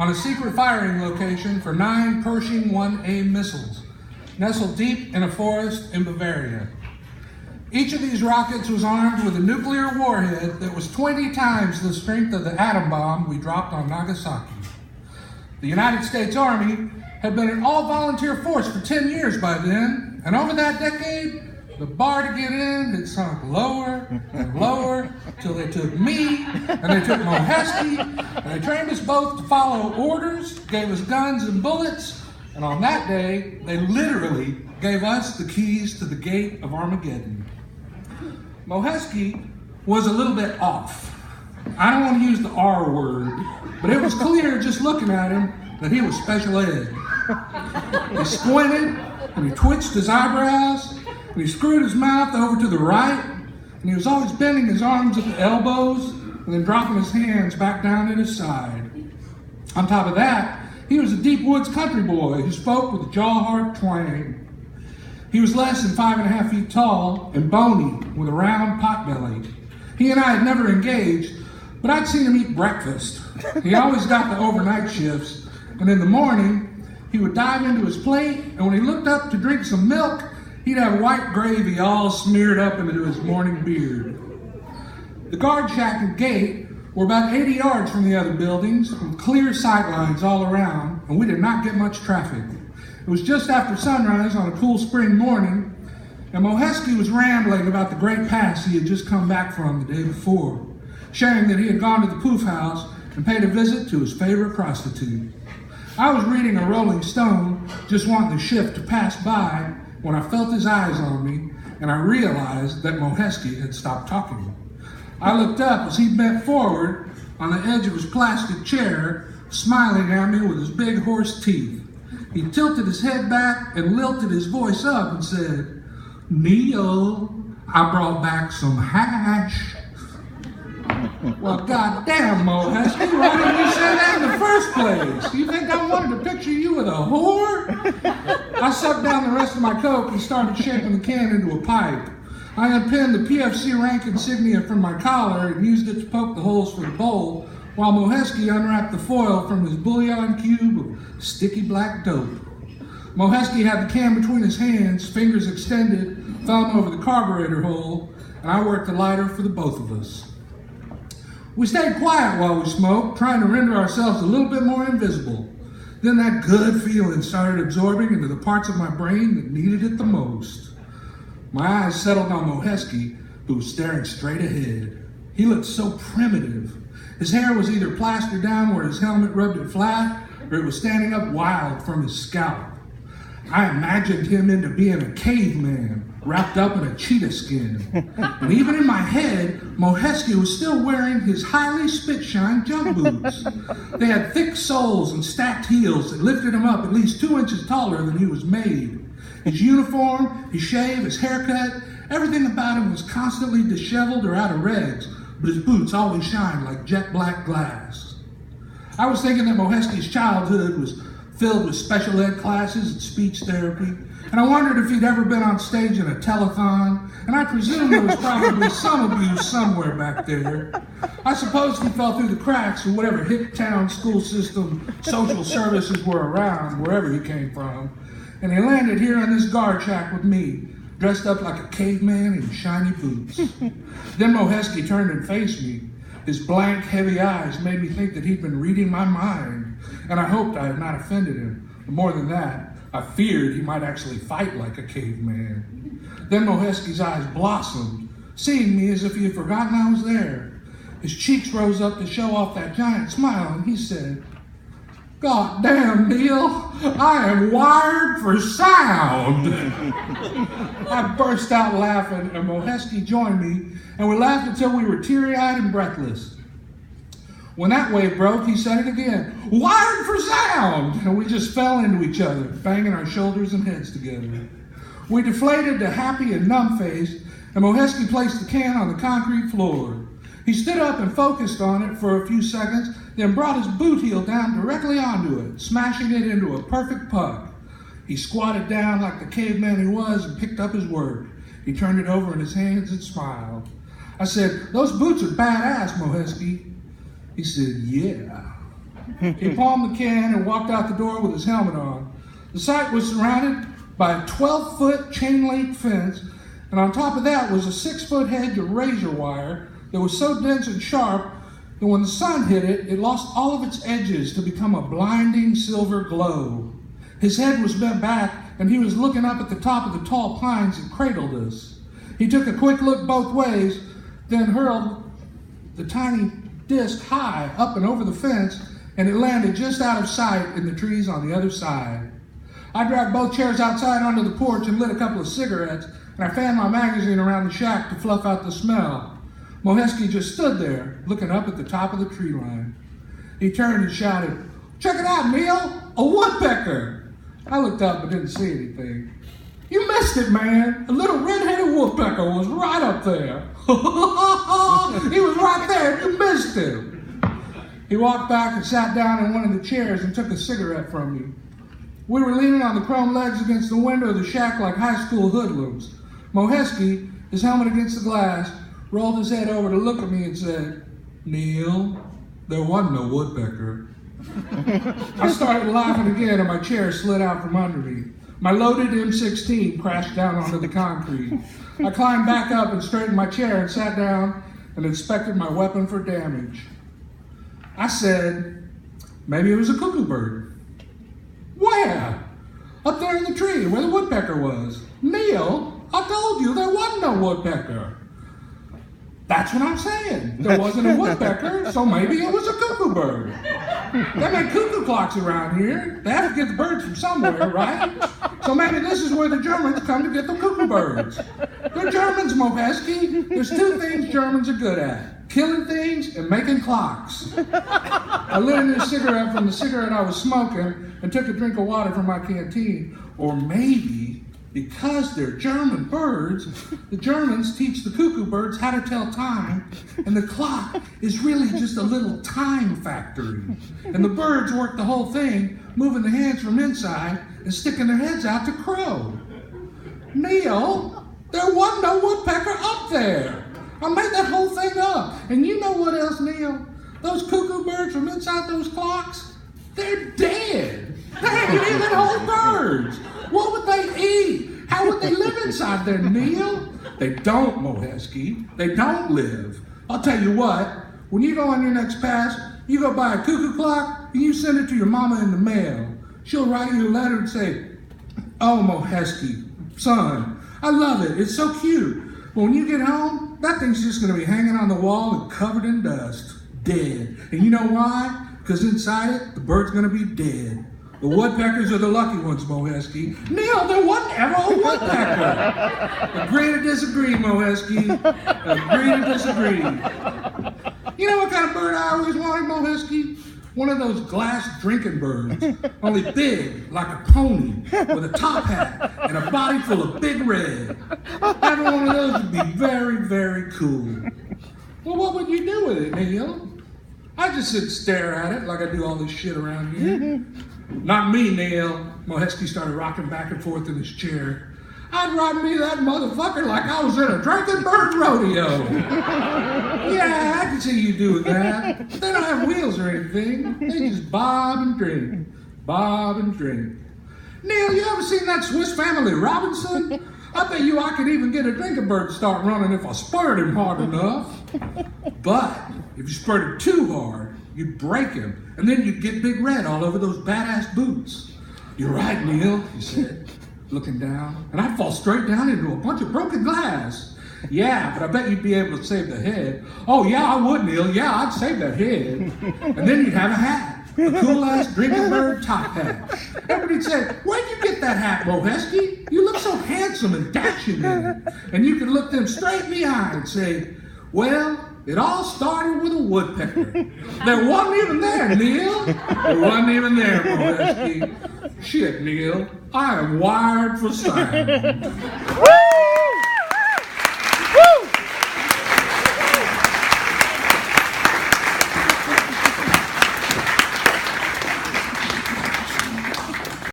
on a secret firing location for 9 Pershing 1A missiles, nestled deep in a forest in Bavaria. Each of these rockets was armed with a nuclear warhead that was 20 times the strength of the atom bomb we dropped on Nagasaki. The United States Army had been an all-volunteer force for 10 years by then, and over that decade, the bar to get in had sunk lower and lower till they took me, and they took MOHESKI, and they trained us both to follow orders, gave us guns and bullets, and on that day, they literally gave us the keys to the gate of Armageddon. MOHESKI was a little bit off. I don't want to use the R word, but it was clear just looking at him that he was special ed. He squinted, and he twitched his eyebrows, and he screwed his mouth over to the right, and he was always bending his arms at the elbows, and then dropping his hands back down at his side. On top of that, he was a deep woods country boy who spoke with a jaw-hard twang. He was less than 5.5 feet tall and bony with a round pot belly. He and I had never engaged, but I'd seen him eat breakfast. He always got the overnight shifts, and in the morning, he would dive into his plate, and when he looked up to drink some milk, he'd have white gravy all smeared up into his morning beard. The guard shack and gate were about 80 yards from the other buildings, with clear sightlines all around, and we did not get much traffic. It was just after sunrise on a cool spring morning, and MOHESKI was rambling about the great pass he had just come back from the day before, sharing that he had gone to the Poof House and paid a visit to his favorite prostitute. I was reading a Rolling Stone, just wanting the shift to pass by, when I felt his eyes on me, and I realized that MOHESKI had stopped talking. I looked up as he bent forward on the edge of his plastic chair, smiling at me with his big horse teeth. He tilted his head back and lilted his voice up and said, "Neill, I brought back some hash." Well, goddamn, MOHESKI, why didn't you say that in the first place? You think I wanted to picture you with a whore? I sucked down the rest of my Coke and started shaping the can into a pipe. I unpinned the PFC rank insignia from my collar and used it to poke the holes for the bowl, while MOHESKI unwrapped the foil from his bouillon cube of sticky black dope. MOHESKI had the can between his hands, fingers extended, thumb over the carburetor hole, and I worked the lighter for the both of us. We stayed quiet while we smoked, trying to render ourselves a little bit more invisible. Then that good feeling started absorbing into the parts of my brain that needed it the most. My eyes settled on MOHESKI, who was staring straight ahead. He looked so primitive. His hair was either plastered down where his helmet rubbed it flat, or it was standing up wild from his scalp. I imagined him into being a caveman, wrapped up in a cheetah skin. And even in my head, MOHESKI was still wearing his highly spit-shine jump boots. They had thick soles and stacked heels that lifted him up at least 2 inches taller than he was made. His uniform, his shave, his haircut, everything about him was constantly disheveled or out of regs, but his boots always shined like jet black glass. I was thinking that MOHESKI's childhood was filled with special ed classes and speech therapy, and I wondered if he'd ever been on stage in a telethon, and I presume there was probably some abuse somewhere back there. I suppose he fell through the cracks of whatever hick town school system social services were around, wherever he came from, and he landed here in this guard shack with me, dressed up like a caveman in shiny boots. Then MOHESKI turned and faced me. His blank, heavy eyes made me think that he'd been reading my mind, and I hoped I had not offended him. But more than that, I feared he might actually fight like a caveman. Then MOHESKI's eyes blossomed, seeing me as if he had forgotten I was there. His cheeks rose up to show off that giant smile, and he said, "God damn, Neill, I am wired for sound." I burst out laughing, and MOHESKI joined me, and we laughed until we were teary-eyed and breathless. When that wave broke, he said it again, "Wired for sound!" And we just fell into each other, banging our shoulders and heads together. We deflated to happy and numb-faced, and MOHESKI placed the can on the concrete floor. He stood up and focused on it for a few seconds, then brought his boot heel down directly onto it, smashing it into a perfect puck. He squatted down like the caveman he was and picked up his work. He turned it over in his hands and smiled. I said, "Those boots are badass, MOHESKI." He said, "Yeah." He palmed the can and walked out the door with his helmet on. The site was surrounded by a 12-foot chain-link fence, and on top of that was a 6-foot hedge of razor wire that was so dense and sharp that when the sun hit it, it lost all of its edges to become a blinding silver glow. His head was bent back, and he was looking up at the top of the tall pines that cradled us. He took a quick look both ways, then hurled the tiny disc high up and over the fence, and it landed just out of sight in the trees on the other side. I dragged both chairs outside onto the porch and lit a couple of cigarettes, and I fanned my magazine around the shack to fluff out the smell. MOHESKI just stood there, looking up at the top of the tree line. He turned and shouted, "Check it out, Neil! A woodpecker!" I looked up but didn't see anything. "You missed it, man! A little red-headed woodpecker was right up there." "He was right there, and you missed him." He walked back and sat down in one of the chairs and took a cigarette from me. We were leaning on the chrome legs against the window of the shack like high school hoodlums. MOHESKI, his helmet against the glass, rolled his head over to look at me and said, "Neil, there wasn't no woodpecker." I started laughing again and my chair slid out from under me. My loaded M16 crashed down onto the concrete. I climbed back up and straightened my chair and sat down and inspected my weapon for damage. I said, "Maybe it was a cuckoo bird." "Where?" "Up there in the tree where the woodpecker was." "Neil, I told you there wasn't no woodpecker." "That's what I'm saying. There wasn't a woodpecker, so maybe it was a cuckoo bird. They make cuckoo clocks around here. They have to get the birds from somewhere, right? So maybe this is where the Germans come to get the cuckoo birds. They're Germans, MOHESKI. There's two things Germans are good at: killing things and making clocks." I lit a new cigarette from the cigarette I was smoking and took a drink of water from my canteen. Or maybe, because they're German birds, the Germans teach the cuckoo birds how to tell time, and the clock is really just a little time factory. And the birds work the whole thing, moving the hands from inside and sticking their heads out to crow. "Neil, there wasn't no woodpecker up there. I made that whole thing up. And you know what else, Neil? Those cuckoo birds from inside those clocks, they're dead. They ain't even whole birds. What would they eat? How would they live inside there, Neil?" "They don't, MOHESKI. They don't live. I'll tell you what, when you go on your next pass, you go buy a cuckoo clock and you send it to your mama in the mail. She'll write you a letter and say, 'Oh, MOHESKI, son, I love it. It's so cute. But when you get home, that thing's just going to be hanging on the wall and covered in dust. Dead. And you know why? Because inside it, the bird's going to be dead. The woodpeckers are the lucky ones, MOHESKI.'" "Neil, there wasn't ever a woodpecker." "Agree to disagree, MOHESKI. Agree to disagree." You know what kind of bird I always wanted, MOHESKI? One of those glass drinking birds, only big, like a pony, with a top hat and a body full of big red. Having one of those would be very, very cool. "Well, what would you do with it, Neil?" "I just sit and stare at it like I do all this shit around here." "Not me, Neil." MOHESKI started rocking back and forth in his chair. "I'd ride me that motherfucker like I was in a drinking bird rodeo." "Yeah, I can see you doing that. They don't have wheels or anything. They just bob and drink. Bob and drink." "Neil, you ever seen that Swiss Family Robinson? I bet you I could even get a drinking bird to start running if I spurred him hard enough." "But if you spurred him too hard, you'd break him, and then you'd get Big Red all over those badass boots." "You're right, Neil," he said, looking down, "and I'd fall straight down into a bunch of broken glass." "Yeah, but I bet you'd be able to save the head." "Oh, yeah, I would, Neil. Yeah, I'd save that head." "And then you'd have a hat. A cool-ass drinking bird top hat. Everybody'd say, 'Where'd you get that hat, MOHESKI? You look so handsome and dashing in it.' And you could look them straight in the eye and say, 'Well, it all started with a woodpecker.' There wasn't even there, Neil. There wasn't even there, MOHESKI. Shit, Neil. I am wired for sound."